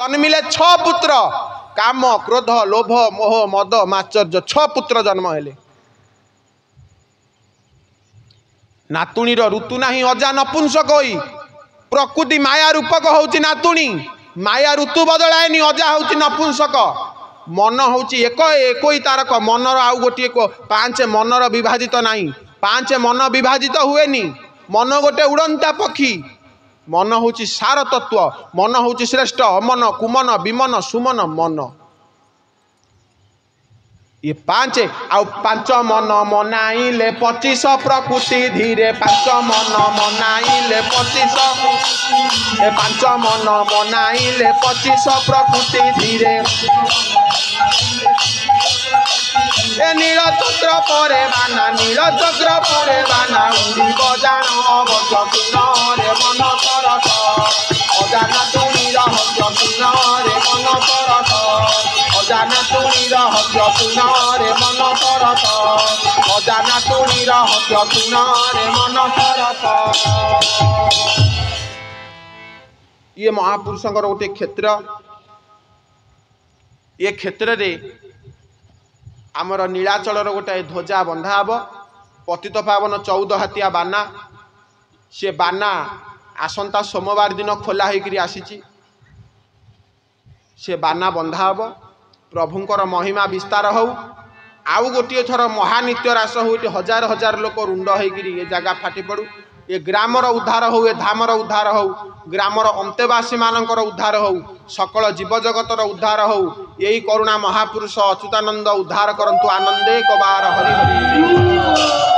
जन्मिले 6 पुत्र काम क्रोध लोभ मोह मद माचर्य 6 पुत्र जन्म हेले नातुणी ऋतु नाही अजा नपुंसक होई प्रकृति माया रूपक होउची नातुणी माया ऋतु बदलाएनी अजा होउची नपुंसक मन होउची एक एकई तारक मनर आउ गोटे 5 मनर विभाजित नाही 5 मन विभाजित हुएनी मन गोटे उड़ंता पक्षी मन होउची सार तत्व मन होउची श्रेष्ठ अमन कुमन विमन सुमन मन ये 5 आउ 5 मन मनाइले 25 प्रकृति धीरे 5 मन मनाइले 25 ए 5 मन मनाइले 25 प्रकृति धीरे ए नील चक्र परे बाना नील चक्र परे बाना उड़ी बजान अवश्य रे मन तरस अजाना तुणी रहस्य रे मन तरस अजाना तुणी रहस्य रे मन तरस अजाना तुणी रहस्य रे मन तरस। ये महापुरुषंकर गोटे क्षेत्र ये क्षेत्र रे आमर नीलाचलर गोटे ध्वजा बंधा हम पतित पावन 14 हाथिया बाना से बाना आसंता सोमवार दिन खोला होकर आसी से बाना बंधा हम प्रभुंकर महिमा विस्तार हो आउ गोटे थर महानित्य रास हो हजार हजार लोक रुंड होकर ये जगह फाटी पड़ू ये ग्रामर उद्धार हो ये धामर उद्धार हो ग्रामर अंतेवासी मानकर उद्धार हो सकल जीवजगतर उद्धार हो यही करुणा महापुरुष अच्युतानंद उद्धार करंतु आनंदे कबार हरि हरि।